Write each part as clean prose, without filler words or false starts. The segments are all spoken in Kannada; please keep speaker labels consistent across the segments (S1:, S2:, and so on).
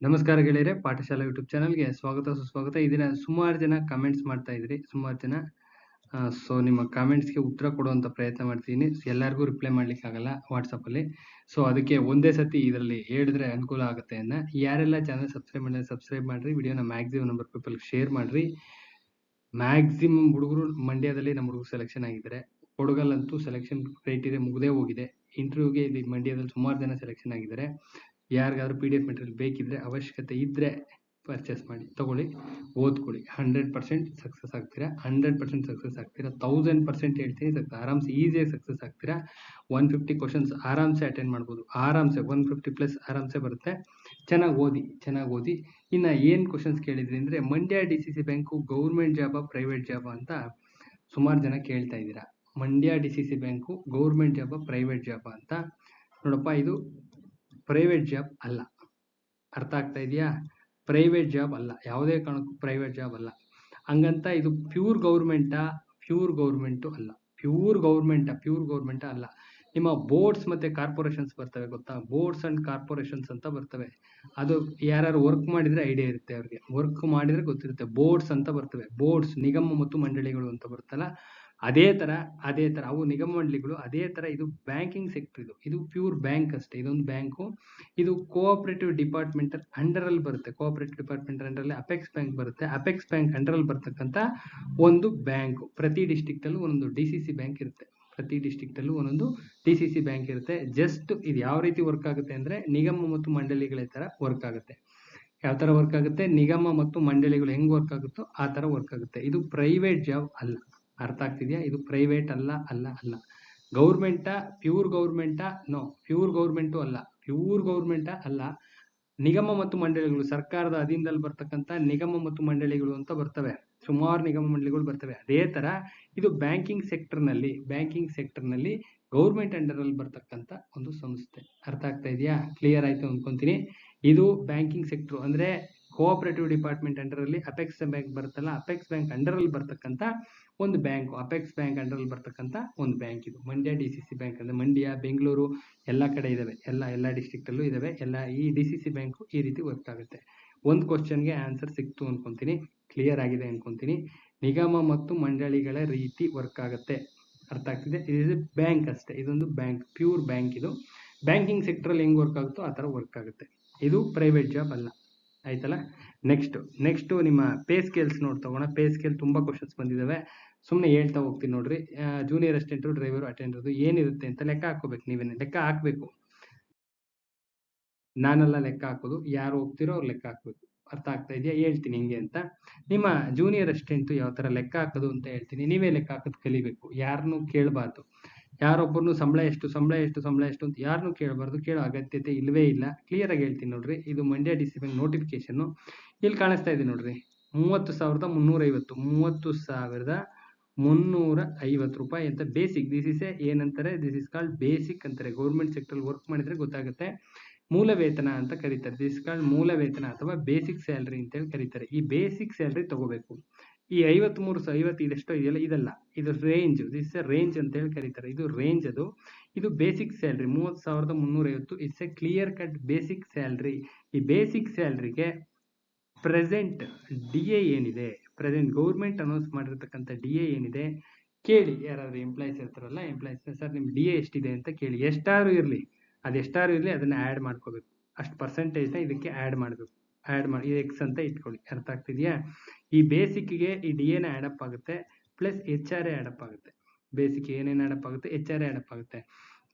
S1: ನಮಸ್ಕಾರ ಗೆಳೆಯರೆ, ಪಾಠಶಾಲಾ ಯೂಟ್ಯೂಬ್ ಚಾನಲ್ಗೆ ಸ್ವಾಗತ ಸುಸ್ವಾಗತ. ಇದನ್ನ ಸುಮಾರು ಜನ ಕಮೆಂಟ್ಸ್ ಮಾಡ್ತಾ ಇದ್ರಿ, ಸುಮಾರು ಜನ. ಸೊ ನಿಮ್ಮ ಕಾಮೆಂಟ್ಸ್ಗೆ ಉತ್ತರ ಕೊಡುವಂತ ಪ್ರಯತ್ನ ಮಾಡ್ತೀನಿ. ಎಲ್ಲರಿಗೂ ರಿಪ್ಲೈ ಮಾಡ್ಲಿಕ್ಕೆ ಆಗಲ್ಲ ವಾಟ್ಸಪ್ಪಲ್ಲಿ. ಸೊ ಅದಕ್ಕೆ ಒಂದೇ ಸತಿ ಇದರಲ್ಲಿ ಹೇಳಿದ್ರೆ ಅನುಕೂಲ ಆಗುತ್ತೆ ಅನ್ನ. ಯಾರೆಲ್ಲ ಚಾನಲ್ ಸಬ್ಸ್ಕ್ರೈಬ್ ಮಾಡಿದ್ರೆ ಸಬ್ಸ್ಕ್ರೈಬ್ ಮಾಡ್ರಿ, ವಿಡಿಯೋನ ಮ್ಯಾಕ್ಸಿಮಮ್ ನಂಬರ್ ಪೀಪಲ್ ಶೇರ್ ಮಾಡ್ರಿ. ಮ್ಯಾಕ್ಸಿಮಮ್ ಹುಡುಗರು ಮಂಡ್ಯದಲ್ಲಿ ನಮ್ಮ ಹುಡುಗರು ಸೆಲೆಕ್ಷನ್ ಆಗಿದ್ದಾರೆ. ಕೊಡಗಲ್ಲಂತೂ ಸೆಲೆಕ್ಷನ್ ಕ್ರೈಟೀರಿಯಾ ಮುಗದೇ ಹೋಗಿದೆ. ಇಂಟರ್ವ್ಯೂಗೆ ಇಲ್ಲಿ ಮಂಡ್ಯದಲ್ಲಿ ಸುಮಾರು ಜನ ಸೆಲೆಕ್ಷನ್ ಆಗಿದ್ದಾರೆ. ಯಾರಿಗಾದ್ರೂ PDF ಮೆಟೀರಿಯಲ್ ಬೇಕಿದ್ರೆ, ಅವಶ್ಯಕತೆ ಇದ್ರೆ ಪರ್ಚೇಸ್ ಮಾಡಿ, ತಗೊಳ್ಳಿ, ಓದ್ಕೊಳ್ಳಿ. 100% ಸಕ್ಸಸ್ ಆಗ್ತೀರಾ. 100% ಸಕ್ಸಸ್ ಆಗ್ತೀರಾ. 1000% ಹೇಳ್ತೀನಿ, ಆರಾಮ್ಸೆ ಈಸಿಯಾಗಿ ಸಕ್ಸಸ್ ಆಗ್ತೀರಾ. 150 ಕ್ವಶನ್ಸ್ ಆರಾಮ್ಸೆ ಅಟೆಂಡ್ ಮಾಡ್ಬೋದು. ಆರಾಮ್ಸೆ 150+ ಆರಾಮ್ಸೆ ಬರುತ್ತೆ. ಚೆನ್ನಾಗಿ ಓದಿ. ಇನ್ನು ಏನು ಕ್ವಶನ್ಸ್ ಕೇಳಿದ್ರಿ ಅಂದರೆ, ಮಂಡ್ಯ DCC ಬ್ಯಾಂಕು ಗೌರ್ಮೆಂಟ್ ಜಾಬಾ ಪ್ರೈವೇಟ್ ಜಾಬಾ ಅಂತ ಸುಮಾರು ಜನ ಕೇಳ್ತಾ ಇದ್ದೀರಾ. ಮಂಡ್ಯ DCC ಬ್ಯಾಂಕು ಗೌರ್ಮೆಂಟ್ ಜಾಬಾ ಪ್ರೈವೇಟ್ ಜಾಬಾ ಅಂತ. ನೋಡಪ್ಪ, ಇದು ಪ್ರೈವೇಟ್ ಜಾಬ್ ಅಲ್ಲ. ಅರ್ಥ ಆಗ್ತಾ ಇದೆಯಾ? ಪ್ರೈವೇಟ್ ಜಾಬ್ ಅಲ್ಲ, ಯಾವುದೇ ಕಾರಣಕ್ಕೂ ಪ್ರೈವೇಟ್ ಜಾಬ್ ಅಲ್ಲ. ಹಂಗಂತ ಇದು ಪ್ಯೂರ್ ಗೌರ್ಮೆಂಟು ಅಲ್ಲ. ಪ್ಯೂರ್ ಗೌರ್ಮೆಂಟ್ ಅಲ್ಲ. ನಿಮ್ಮ ಬೋರ್ಡ್ಸ್ ಮತ್ತೆ ಕಾರ್ಪೊರೇಷನ್ಸ್ ಬರ್ತವೆ, ಗೊತ್ತಾ? ಬೋರ್ಡ್ಸ್ ಅಂಡ್ ಕಾರ್ಪೊರೇಷನ್ಸ್ ಅಂತ ಬರ್ತವೆ. ಅದು ಯಾರು ವರ್ಕ್ ಮಾಡಿದ್ರೆ ಐಡಿಯಾ ಇರುತ್ತೆ ಅವ್ರಿಗೆ, ವರ್ಕ್ ಮಾಡಿದ್ರೆ ಗೊತ್ತಿರುತ್ತೆ. ಬೋರ್ಡ್ಸ್ ಅಂತ ಬರ್ತವೆ. ಬೋರ್ಡ್ಸ್ ನಿಗಮ ಮತ್ತು ಮಂಡಳಿಗಳು ಅಂತ ಬರ್ತಲ್ಲ, ಅದೇ ತರ ಅವು ನಿಗಮ ಮಂಡಳಿಗಳು. ಅದೇ ತರ ಇದು ಬ್ಯಾಂಕಿಂಗ್ ಸೆಕ್ಟರ್. ಇದು ಪ್ಯೂರ್ ಬ್ಯಾಂಕ್ ಅಷ್ಟೇ. ಇದೊಂದು ಬ್ಯಾಂಕು. ಇದು ಕೋಆಪರೇಟಿವ್ ಡಿಪಾರ್ಟ್ಮೆಂಟ್ ಅಂಡರ್ ಅಲ್ಲಿ ಬರುತ್ತೆ. ಕೋಆಪರೇಟಿವ್ ಡಿಪಾರ್ಟ್ಮೆಂಟ್ ಅಂಡರ್ ಅಲ್ಲಿ ಅಪೆಕ್ಸ್ ಬ್ಯಾಂಕ್ ಬರುತ್ತೆ. ಅಪೆಕ್ಸ್ ಬ್ಯಾಂಕ್ ಅಂಡರ್ ಅಲ್ಲಿ ಬರ್ತಕ್ಕಂಥ ಒಂದು ಬ್ಯಾಂಕ್. ಪ್ರತಿ ಡಿಸ್ಟ್ರಿಕ್ಟ್ ಅಲ್ಲೂ ಒಂದೊಂದು DCC ಬ್ಯಾಂಕ್ ಇರುತ್ತೆ. ಜಸ್ಟ್ ಇದು ಯಾವ ರೀತಿ ವರ್ಕ್ ಆಗುತ್ತೆ ಅಂದ್ರೆ, ನಿಗಮ ಮತ್ತು ಮಂಡಳಿಗಳ ತರ ವರ್ಕ್ ಆಗುತ್ತೆ. ಯಾವ ತರ ವರ್ಕ್ ಆಗುತ್ತೆ? ನಿಗಮ ಮತ್ತು ಮಂಡಳಿಗಳು ಹೆಂಗ್ ವರ್ಕ್ ಆಗುತ್ತೋ ಆ ತರ ವರ್ಕ್ ಆಗುತ್ತೆ. ಇದು ಪ್ರೈವೇಟ್ ಜಾಬ್ ಅಲ್ಲ. ಅರ್ಥ ಆಗ್ತಿದ್ಯಾ? ಇದು ಪ್ರೈವೇಟ್ ಅಲ್ಲ. ಗೌರ್ಮೆಂಟಾ? ಪ್ಯೂರ್ ಗೌರ್ಮೆಂಟಾ? ನೋ, ಪ್ಯೂರ್ ಗೌರ್ಮೆಂಟಾ ಅಲ್ಲ. ನಿಗಮ ಮತ್ತು ಮಂಡಳಿಗಳು, ಸರ್ಕಾರದ ಅಧೀನದಲ್ಲಿ ಬರ್ತಕ್ಕಂಥ ನಿಗಮ ಮತ್ತು ಮಂಡಳಿಗಳು ಅಂತ ಬರ್ತವೆ. ಸುಮಾರು ನಿಗಮ ಮಂಡಳಿಗಳು ಬರ್ತವೆ. ಅದೇ ತರ ಇದು ಬ್ಯಾಂಕಿಂಗ್ ಸೆಕ್ಟರ್ ನಲ್ಲಿ ಗೌರ್ಮೆಂಟ್ ಅಂಡರ್ ಅಲ್ಲಿ ಬರ್ತಕ್ಕಂಥ ಒಂದು ಸಂಸ್ಥೆ. ಅರ್ಥ ಆಗ್ತಾ ಇದೆಯಾ? ಕ್ಲಿಯರ್ ಆಯ್ತು ಅನ್ಕೊಂತೀನಿ. ಇದು ಬ್ಯಾಂಕಿಂಗ್ ಸೆಕ್ಟರ್ ಅಂದ್ರೆ ಕೋಆಪರೇಟಿವ್ ಡಿಪಾರ್ಟ್ಮೆಂಟ್ ಅಂಡರ್ ಅಲ್ಲಿ ಅಪೆಕ್ಸ್ ಬ್ಯಾಂಕ್ ಬರುತ್ತಲ್ಲ, ಅಪೆಕ್ಸ್ ಬ್ಯಾಂಕ್ ಅಂಡರ್ ಅಲ್ಲಿ ಬರ್ತಕ್ಕಂಥ ಒಂದು ಬ್ಯಾಂಕ್. ಅಪೆಕ್ಸ್ ಬ್ಯಾಂಕ್ ಅಂಡರ್ ಅಲ್ಲಿ ಬರ್ತಕ್ಕಂಥ ಒಂದು ಬ್ಯಾಂಕ್ ಇದು ಮಂಡ್ಯ DCC ಬ್ಯಾಂಕ್. ಅಂದ್ರೆ ಮಂಡ್ಯ, ಬೆಂಗಳೂರು ಎಲ್ಲ ಕಡೆ ಇದಾವೆ, ಎಲ್ಲ ಡಿಸ್ಟ್ರಿಕ್ಟ್ ಅಲ್ಲೂ ಇದಾವೆ. ಈ DCC ಬ್ಯಾಂಕ್ ಈ ರೀತಿ ವರ್ಕ್ ಆಗುತ್ತೆ. ಒಂದು ಕ್ವಶನ್ಗೆ ಆನ್ಸರ್ ಸಿಕ್ತು ಅನ್ಕೊಂತೀನಿ. ಕ್ಲಿಯರ್ ಆಗಿದೆ ಅನ್ಕೊಂತೀನಿ. ನಿಗಮ ಮತ್ತು ಮಂಡಳಿಗಳ ರೀತಿ ವರ್ಕ್ ಆಗುತ್ತೆ. ಅರ್ಥ ಆಗ್ತಿದೆ? ಇದು ಬ್ಯಾಂಕ್ ಅಷ್ಟೇ. ಇದೊಂದು ಬ್ಯಾಂಕ್, ಪ್ಯೂರ್ ಬ್ಯಾಂಕ್. ಇದು ಬ್ಯಾಂಕಿಂಗ್ ಸೆಕ್ಟರ್ ಅಲ್ಲಿ ಹೆಂಗ್ ವರ್ಕ್ ಆಗುತ್ತೋ ಆ ತರ ವರ್ಕ್ ಆಗುತ್ತೆ. ಇದು ಪ್ರೈವೇಟ್ ಜಾಬ್ ಅಲ್ಲ. ಆಯ್ತಲ್ಲ? ನೆಕ್ಸ್ಟ್ ನಿಮ್ಮ ಪೇ ಸ್ಕೇಲ್ಸ್ ತಗೋಣ. ಪೇ ಸ್ಕೇಲ್ ತುಂಬಾ ಕ್ವಶನ್ಸ್ ಬಂದಿದಾವೆ. ಸುಮ್ಮನೆ ಹೇಳ್ತಾ ಹೋಗ್ತೀನಿ ನೋಡ್ರಿ. ಜೂನಿಯರ್ ಅಸಿಸ್ಟೆಂಟ್, ಡ್ರೈವರ್, ಅಟೆಂಡರ್ ಏನಿರುತ್ತೆ ಅಂತ ಲೆಕ್ಕ ಹಾಕೋಬೇಕು. ನೀವೇನೆ ಲೆಕ್ಕ ಹಾಕ್ಬೇಕು. ನಾನೆಲ್ಲ ಲೆಕ್ಕ ಹಾಕೋದು, ಯಾರು ಹೋಗ್ತಿರೋ ಅವ್ರು ಲೆಕ್ಕ ಹಾಕ್ಬೇಕು. ಅರ್ಥ ಆಗ್ತಾ ಇದೆಯಾ? ಹೇಳ್ತೀನಿ ಹೆಂಗೆ ಅಂತ. ನಿಮ್ಮ ಜೂನಿಯರ್ ಅಸಿಸ್ಟೆಂಟ್ ಯಾವ ತರ ಲೆಕ್ಕ ಹಾಕೋದು ಅಂತ ಹೇಳ್ತೀನಿ. ನೀವೇ ಲೆಕ್ಕ ಹಾಕೋದು ಕಲಿಬೇಕು. ಯಾರನ್ನು ಕೇಳಬಾರ್ದು. ಯಾರೊಬ್ಬರನ್ನು ಸಂಬಳ ಎಷ್ಟು ಅಂತ ಯಾರನ್ನು ಕೇಳಬಾರ್ದು. ಕೇಳೋ ಅಗತ್ಯತೆ ಇಲ್ವೇ ಇಲ್ಲ. ಕ್ಲಿಯರ್ ಆಗಿ ಹೇಳ್ತೀನಿ ನೋಡ್ರಿ. ಇದು ಮಂಡ್ಯ DCC ಬ್ಯಾಂಕ್ ನೋಟಿಫಿಕೇಶನ್. ಇಲ್ಲಿ ಕಾಣಿಸ್ತಾ ಇದೆ ನೋಡ್ರಿ, 30,350. 30,350 ರೂಪಾಯಿ ಅಂತ basic. This is called basic ಅಂತಾರೆ. ಗೌರ್ಮೆಂಟ್ ಸೆಕ್ಟರ್ ವರ್ಕ್ ಮಾಡಿದ್ರೆ ಗೊತ್ತಾಗುತ್ತೆ. ಮೂಲ ವೇತನ ಅಂತ ಕರೀತಾರೆ. ದಿಸ್ ಕಾಲ್ಡ್ ಮೂಲ ವೇತನ ಅಥವಾ ಬೇಸಿಕ್ ಸ್ಯಾಲರಿ ಅಂತ ಹೇಳಿ ಕರೀತಾರೆ. ಈ ಬೇಸಿಕ್ ಸ್ಯಾಲರಿ ತಗೋಬೇಕು. ಈ 53,50 ಇದೆಷ್ಟೋ ಇದೆಯಲ್ಲ, ಇದಲ್ಲ, ಇದು ರೇಂಜ್. ದಿಸ್ ರೇಂಜ್ ಅಂತ ಹೇಳಿ ಕರೀತಾರೆ. ಇದು ರೇಂಜ್. ಇದು basic salary 30,350. It's A clear cut basic salary. ಈ ಬೇಸಿಕ್ ಸ್ಯಾಲರಿಗೆ ಪ್ರೆಸೆಂಟ್ DA ಏನಿದೆ, ಪ್ರೆಸೆಂಟ್ ಗೌರ್ಮೆಂಟ್ ಅನೌನ್ಸ್ ಮಾಡಿರ್ತಕ್ಕಂಥ DA ಏನಿದೆ ಕೇಳಿ. ಯಾರಾದ್ರೂ ಎಂಪ್ಲಾಯ್ಸ್ ಇರ್ತಾರಲ್ಲ, ಎಂಪ್ಲಾಯ್ಸ್, ಸರ್ ನಿಮ್ DA ಎಷ್ಟಿದೆ ಅಂತ ಕೇಳಿ. ಎಷ್ಟಾರು ಇರ್ಲಿ, ಅದನ್ನ ಆ್ಯಡ್ ಮಾಡ್ಕೋಬೇಕು. ಅಷ್ಟು ಪರ್ಸೆಂಟೇಜ್ನ ಇದಕ್ಕೆ ಆ್ಯಡ್ ಮಾಡಬೇಕು. ಇದು X ಅಂತ ಇಟ್ಕೊಳ್ಳಿ. ಅರ್ಥ ಆಗ್ತಿದೆಯಾ? ಈ ಬೇಸಿಕ್ಗೆ ಈ DAನ ಆ್ಯಡ್ ಅಪ್ ಆಗುತ್ತೆ, ಪ್ಲಸ್ HRA ಆ್ಯಡ್ ಅಪ್ ಆಗುತ್ತೆ. ಬೇಸಿಕ್ ಏನೇನು ಆ್ಯಡ್ ಅಪ್ ಆಗುತ್ತೆ? HRA ಆ್ಯಡ್ ಅಪ್ ಆಗುತ್ತೆ.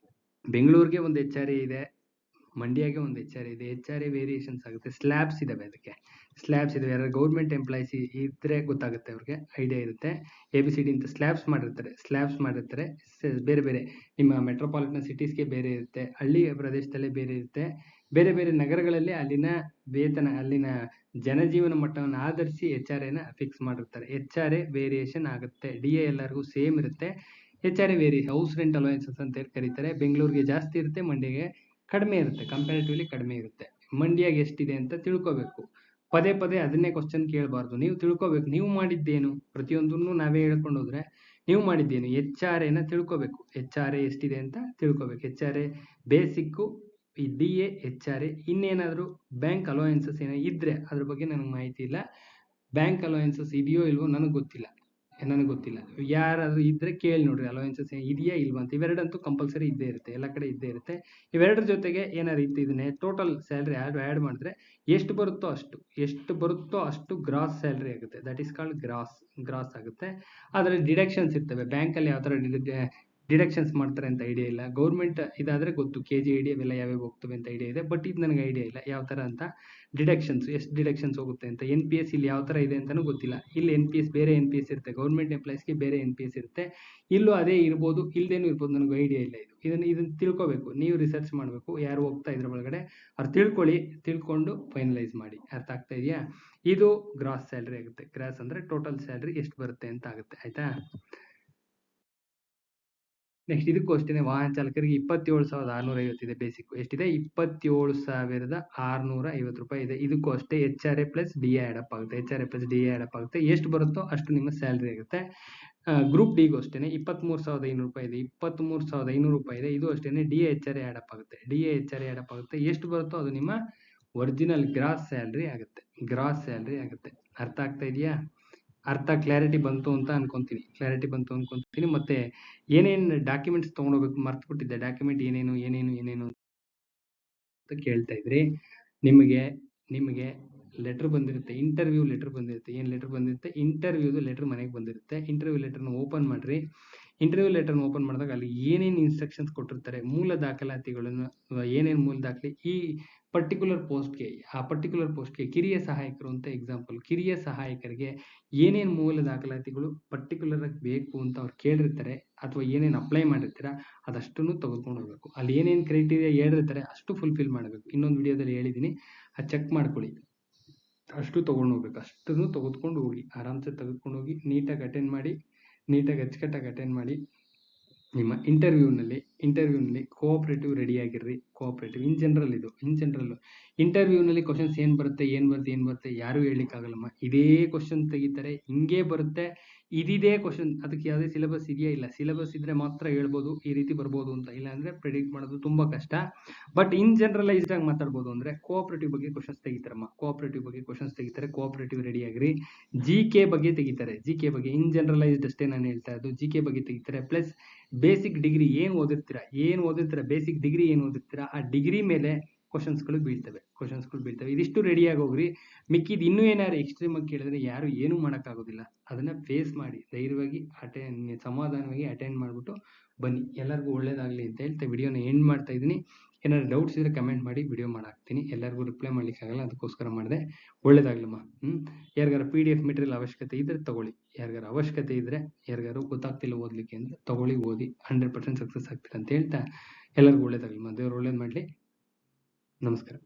S1: ಬೆಂಗಳೂರಿಗೆ ಒಂದು HRA ಇದೆ, ಮಂಡ್ಯಗೆ ಒಂದು HRA ಇದೆ. HRA ವೇರಿಯೇಷನ್ಸ್ ಆಗುತ್ತೆ. ಸ್ಲ್ಯಾಬ್ಸ್ ಇದಾವೆ. ಅದಕ್ಕೆ ಸ್ಲ್ಯಾಬ್ಸ್ ಇದಾವೆ. ಯಾರು ಗೌರ್ಮೆಂಟ್ ಎಂಪ್ಲಾಯ್ಸ್ ಇದ್ರೆ ಗೊತ್ತಾಗುತ್ತೆ, ಅವ್ರಿಗೆ ಐಡಿಯಾ ಇರುತ್ತೆ. ABCD ಅಂತ ಸ್ಲ್ಯಾಬ್ಸ್ ಮಾಡಿರ್ತಾರೆ. ಬೇರೆ ಬೇರೆ ನಿಮ್ಮ ಮೆಟ್ರೋಪಾಲಿಟನ್ ಸಿಟೀಸ್ಗೆ ಬೇರೆ ಇರುತ್ತೆ, ಹಳ್ಳಿ ಪ್ರದೇಶದಲ್ಲೇ ಬೇರೆ ಇರುತ್ತೆ. ಬೇರೆ ಬೇರೆ ನಗರಗಳಲ್ಲಿ ಅಲ್ಲಿನ ವೇತನ, ಅಲ್ಲಿನ ಜನಜೀವನ ಮಟ್ಟವನ್ನು ಆಧರಿಸಿ HRAನ ಫಿಕ್ಸ್ ಮಾಡಿರ್ತಾರೆ. HRA ವೇರಿಯೇಷನ್ ಆಗುತ್ತೆ. DA ಎಲ್ಲರಿಗೂ ಸೇಮ್ ಇರುತ್ತೆ. HRA variation house rent allowances ಅಂತ ಹೇಳಿ ಕರೀತಾರೆ. ಬೆಂಗಳೂರಿಗೆ ಜಾಸ್ತಿ ಇರುತ್ತೆ, ಮಂಡ್ಯಗೆ ಕಡಿಮೆ ಇರುತ್ತೆ. ಕಂಪ್ಯಾರಿಟಿವ್ಲಿ ಕಡಿಮೆ ಇರುತ್ತೆ. ಮಂಡ್ಯಗೆ ಎಷ್ಟಿದೆ ಅಂತ ತಿಳ್ಕೋಬೇಕು. ಪದೇ ಅದನ್ನೇ ಕ್ವಶನ್ ಕೇಳಬಾರ್ದು. ನೀವು ತಿಳ್ಕೋಬೇಕು, ನೀವು ಮಾಡಿದ್ದೇನು. ಪ್ರತಿಯೊಂದನ್ನು ನಾವೇ ಹೇಳ್ಕೊಂಡು ಹೋದ್ರೆ ನೀವು ಮಾಡಿದ್ದೇನು. HRAನ ತಿಳ್ಕೋಬೇಕು. HRA ಎಷ್ಟಿದೆ ಅಂತ ತಿಳ್ಕೋಬೇಕು. HRA ಬೇಸಿಕ್ಕು DA HRA ಇನ್ನೇನಾದರೂ ಬ್ಯಾಂಕ್ ಅಲೋಯನ್ಸಸ್ ಏನೋ ಇದ್ರೆ ಅದ್ರ ಬಗ್ಗೆ ನನಗೆ ಮಾಹಿತಿ ಇಲ್ಲ. ಬ್ಯಾಂಕ್ ಅಲೋಯನ್ಸಸ್ ಇದೆಯೋ ಇಲ್ವೋ ನನಗೆ ಗೊತ್ತಿಲ್ಲ. ಯಾರಾದ್ರೂ ಇದ್ರೆ ಕೇಳಿ ನೋಡ್ರಿ, ಅಲೋಯನ್ಸಸ್ ಇದೆಯಾ ಇಲ್ವಾ ಅಂತ. ಇವೆರಡಂತೂ ಕಂಪಲ್ಸರಿ ಇದ್ದೇ ಇರುತ್ತೆ, ಎಲ್ಲ ಕಡೆ ಇದ್ದೇ ಇರುತ್ತೆ. ಇವೆರಡರ ಜೊತೆಗೆ ಏನಾದ್ರು ಇದನ್ನೇ ಟೋಟಲ್ ಸ್ಯಾಲ್ರಿ ಆ್ಯಡ್ ಮಾಡಿದ್ರೆ ಎಷ್ಟು ಬರುತ್ತೋ ಅಷ್ಟು ಗ್ರಾಸ್ ಸ್ಯಾಲ್ರಿ ಆಗುತ್ತೆ. ದಟ್ ಈಸ್ ಕಾಲ್ಡ್ ಗ್ರಾಸ್ ಆಗುತ್ತೆ. ಅದರಲ್ಲಿ ಡಿಡಕ್ಷನ್ಸ್ ಇರ್ತವೆ. ಬ್ಯಾಂಕಲ್ಲಿ ಯಾವ ಥರ ಡಿಡಕ್ಷನ್ಸ್ ಮಾಡ್ತಾರೆ ಅಂತ ಐಡಿಯಾ ಇಲ್ಲ. ಗೌರ್ಮೆಂಟ್ ಇದಾದ್ರೆ ಗೊತ್ತು, KGID ಅವೆಲ್ಲ ಯಾವ್ಯಾವ ಹೋಗ್ತವೆ ಅಂತ ಐಡಿಯಾ ಇದೆ. ಬಟ್ ಇದು ನನಗೆ ಐಡಿಯಾ ಇಲ್ಲ ಯಾವ ಥರ ಅಂತ. ಎಷ್ಟು ಡಿಡಕ್ಷನ್ಸ್ ಹೋಗುತ್ತೆ ಅಂತ. NPS ಇಲ್ಲಿ ಯಾವ ಥರ ಇದೆ ಅಂತಲೂ ಗೊತ್ತಿಲ್ಲ. ಇಲ್ಲಿ NPS ಬೇರೆ NPS ಇರುತ್ತೆ, ಗೌರ್ಮೆಂಟ್ ಎಂಪ್ಲಾಯೀಸ್ಗೆ ಬೇರೆ NPS ಇರುತ್ತೆ. ಇಲ್ಲೂ ಅದೇ ಇರ್ಬೋದು, ಇಲ್ಲದೇನೂ ಇರ್ಬೋದು, ನನಗೆ ಐಡಿಯಾ ಇಲ್ಲ. ಇದನ್ನು ತಿಳ್ಕೊಬೇಕು, ನೀವು ರಿಸರ್ಚ್ ಮಾಡಬೇಕು. ಯಾರು ಹೋಗ್ತಾ ಇದ್ರ ಒಳಗಡೆ ಅವ್ರು ತಿಳ್ಕೊಂಡು ಫೈನಲೈಸ್ ಮಾಡಿ. ಅರ್ಥ ಆಗ್ತಾ ಇದೆಯಾ? ಇದು ಗ್ರಾಸ್ ಸ್ಯಾಲ್ರಿ ಆಗುತ್ತೆ. ಗ್ರಾಸ್ ಅಂದರೆ ಟೋಟಲ್ ಸ್ಯಾಲ್ರಿ ಎಷ್ಟು ಬರುತ್ತೆ ಅಂತ ಆಗುತ್ತೆ. ಆಯ್ತಾ? ನೆಕ್ಸ್ಟ್ ಇದಕ್ಕೂ ಅಷ್ಟೇ, ವಾಹನ ಚಾಲಕರಿಗೆ 27,650 ಇದೆ ಬೇಸಿಕ್. ಎಷ್ಟಿದೆ? 27,650 ರೂಪಾಯಿ ಇದೆ. ಇದಕ್ಕೂ ಅಷ್ಟೇ HRA plus DA add up ಆಗುತ್ತೆ. ಎಷ್ಟು ಬರುತ್ತೋ ಅಷ್ಟು ನಿಮ್ಮ ಸ್ಯಾಲ್ರಿ ಆಗುತ್ತೆ. ಗ್ರೂಪ್ ಡಿಗೂ ಅಷ್ಟೇ 23,500 ರೂಪಾಯಿ ಇದೆ. 23,500 ರೂಪಾಯಿ ಇದೆ. ಇದು ಅಷ್ಟೇ DA HRA ಆ್ಯಡ್ ಅಪ್ ಆಗುತ್ತೆ. ಎಷ್ಟು ಬರುತ್ತೋ ಅದು ನಿಮ್ಮ ಒರಿಜಿನಲ್ ಗ್ರಾಸ್ ಸ್ಯಾಲ್ರಿ ಆಗುತ್ತೆ. ಅರ್ಥ ಆಗ್ತಾ ಇದೆಯಾ? ಕ್ಲಾರಿಟಿ ಬಂತು ಅಂತ ಅನ್ಕೊಂತೀನಿ. ಮತ್ತೆ ಏನೇನು ಡಾಕ್ಯುಮೆಂಟ್ಸ್ ತೊಗೊಂಡೋಗ್ಬೇಕು ಮರ್ತ್ಬಿಟ್ಟಿದ್ದೆ. ಡಾಕ್ಯುಮೆಂಟ್ ಏನೇನು ಅಂತ ಕೇಳ್ತಾ ಇದ್ರಿ. ನಿಮಗೆ ಲೆಟರ್ ಬಂದಿರುತ್ತೆ, ಇಂಟರ್ವ್ಯೂ ಲೆಟರ್ ಬಂದಿರುತ್ತೆ. ಏನು ಲೆಟರ್ ಬಂದಿರುತ್ತೆ? ಇಂಟರ್ವ್ಯೂದು ಲೆಟರ್ ಮನೆಗೆ ಬಂದಿರುತ್ತೆ. ಇಂಟರ್ವ್ಯೂ ಲೆಟರ್ನ ಓಪನ್ ಮಾಡ್ರಿ. ಇಂಟರ್ವ್ಯೂ ಲೆಟರ್ನ ಓಪನ್ ಮಾಡಿದಾಗ ಅಲ್ಲಿ ಏನೇನು ಇನ್ಸ್ಟ್ರಕ್ಷನ್ಸ್ ಕೊಟ್ಟಿರ್ತಾರೆ, ಮೂಲ ದಾಖಲಾತಿಗಳನ್ನು, ಏನೇನು ಮೂಲ ದಾಖಲೆ ಈ ಪರ್ಟಿಕ್ಯುಲರ್ ಪೋಸ್ಟ್ಗೆ ಕಿರಿಯ ಸಹಾಯಕರು ಅಂತ ಎಕ್ಸಾಂಪಲ್. ಕಿರಿಯ ಸಹಾಯಕರಿಗೆ ಏನೇನು ಮೂಲ ದಾಖಲಾತಿಗಳು ಪರ್ಟಿಕ್ಯುಲರ್ ಆಗಿ ಬೇಕು ಅಂತ ಅವ್ರು ಕೇಳಿರ್ತಾರೆ, ಅಥವಾ ಏನೇನು ಅಪ್ಲೈ ಮಾಡಿರ್ತೀರ ಅದಷ್ಟನ್ನು ತೆಗೆದುಕೊಂಡು ಹೋಗ್ಬೇಕು. ಅಲ್ಲಿ ಏನೇನು ಕ್ರೈಟೀರಿಯಾ ಹೇಳಿರ್ತಾರೆ ಅಷ್ಟು ಫುಲ್ಫಿಲ್ ಮಾಡಬೇಕು. ಇನ್ನೊಂದು ವಿಡಿಯೋದಲ್ಲಿ ಹೇಳಿದ್ದೀನಿ, ಅದು ಚೆಕ್ ಮಾಡ್ಕೊಳ್ಳಿ. ಅಷ್ಟು ತೊಗೊಂಡು ಹೋಗ್ಬೇಕು. ಅಷ್ಟನ್ನು ತೆಗೆದುಕೊಂಡು ಹೋಗಿ, ಆರಾಮ್ಸೆ ತೆಗೆದುಕೊಂಡು ಹೋಗಿ ನೀಟಾಗಿ ಅಟೆಂಡ್ ಮಾಡಿ, ನೀಟಾಗಿ ಅಚ್ಚುಕಟ್ಟಾಗಿ ಅಟೆಂಡ್ ಮಾಡಿ. ನಿಮ್ಮ ಇಂಟರ್ವ್ಯೂನಲ್ಲಿ ಕೋಆಪರೇಟಿವ್ ರೆಡಿ ಆಗಿರ್ರಿ. ಕೋಆಪರೇಟಿವ್ ಇನ್ ಜನರಲ್ ಇಂಟರ್ವ್ಯೂನಲ್ಲಿ ಕ್ವಶನ್ಸ್ ಏನು ಬರುತ್ತೆ ಯಾರು ಹೇಳಲಿಕ್ಕಾಗಲ್ಲಮ್ಮ. ಇದೇ ಕ್ವಶನ್ ತೆಗಿತಾರೆ, ಹಿಂಗೆ ಬರುತ್ತೆ, ಇದಿದೆ ಕ್ವಶನ್. ಅದಕ್ಕೆ ಯಾವುದೇ ಸಿಲೆಬಸ್ ಇದೆಯಾ? ಇಲ್ಲ. ಸಿಲೆಬಸ್ ಇದ್ರೆ ಮಾತ್ರ ಹೇಳ್ಬೋದು ಈ ರೀತಿ ಬರ್ಬೋದು ಅಂತ. ಇಲ್ಲ ಅಂದ್ರೆ ಪ್ರೆಡಿಕ್ಟ್ ಮಾಡೋದು ತುಂಬಾ ಕಷ್ಟ. ಬಟ್ ಇನ್ ಜನರಲೈಸ್ಡ್ ಆಗಿ ಮಾತಾಡ್ಬೋದು ಅಂದ್ರೆ ಕೋಆಪರೇಟಿವ್ ಬಗ್ಗೆ ಕ್ವಶನ್ಸ್ ತೆಗಿತಾರಮ್ಮ. ಕೋಆಪರೇಟಿವ್ ರೆಡಿ ಆಗಿರಿ. GK ಬಗ್ಗೆ ತೆಗಿತಾರೆ. ಇನ್ ಜನರಲೈಸ್ಡ್ ಅಷ್ಟೇ ನಾನು ಹೇಳ್ತಾ ಇರೋದು. GK ಬಗ್ಗೆ ತೆಗಿತಾರೆ. ಪ್ಲಸ್ ಬೇಸಿಕ್ ಡಿಗ್ರಿ ಏನು ಓದಿರ್ತೀರಾ, ಬೇಸಿಕ್ ಡಿಗ್ರಿ ಏನು ಓದಿರ್ತೀರಾ, ಆ ಡಿಗ್ರಿ ಮೇಲೆ ಕ್ವಶನ್ಸ್ಗಳು ಬೀಳ್ತವೆ. ಇದಿಷ್ಟು ರೆಡಿಯಾಗಿ ಹೋಗ್ರಿ. ಮಿಕ್ಕಿದ್ ಇನ್ನೂ ಏನಾದ್ರು ಎಕ್ಸ್ಟ್ರೀಮ್ ಆಗಿ ಕೇಳಿದ್ರೆ ಯಾರು ಏನೂ ಮಾಡೋಕ್ಕಾಗೋದಿಲ್ಲ. ಅದನ್ನ ಫೇಸ್ ಮಾಡಿ, ಧೈರ್ಯವಾಗಿ ಸಮಾಧಾನವಾಗಿ ಅಟೆಂಡ್ ಮಾಡಿಬಿಟ್ಟು ಬನ್ನಿ. ಎಲ್ಲರಿಗೂ ಒಳ್ಳೇದಾಗಲಿ ಅಂತ ಹೇಳ್ತಾ ವಿಡಿಯೋನ ಎಂಡ್ ಮಾಡ್ತಾ ಇದ್ದೀನಿ. ಏನಾದ್ರು ಡೌಟ್ಸ್ ಇದ್ರೆ ಕಮೆಂಟ್ ಮಾಡಿ, ವಿಡಿಯೋ ಮಾಡಾಕ್ತೀನಿ. ಎಲ್ಲರಿಗೂ ರಿಪ್ಲೈ ಮಾಡ್ಲಿಕ್ಕಾಗಲ್ಲ, ಅದಕ್ಕೋಸ್ಕರ ಮಾಡಿದೆ. ಒಳ್ಳೇದಾಗ್ಲಮ್ಮ. ಯಾರಿಗಾರ PDF ಮೆಟೀರಿಯಲ್ ಅವಶ್ಯಕತೆ ಇದ್ರೆ ತಗೊಳ್ಳಿ. ಯಾರಿಗಾರು ಗೊತ್ತಾಗ್ತಿಲ್ಲ ಓದಲಿಕ್ಕೆ ಅಂದ್ರೆ ತಗೊಳ್ಳಿ, ಓದಿ. 100% ಸಕ್ಸಸ್ ಆಗ್ತೀರ ಅಂತ ಹೇಳ್ತಾ ಎಲ್ಲರಿಗೂ ಒಳ್ಳೇದಾಗ್ಲಮ್ಮ. ದೇವ್ರು ಒಳ್ಳೇದು ಮಾಡಲಿ. ನಮಸ್ಕಾರ.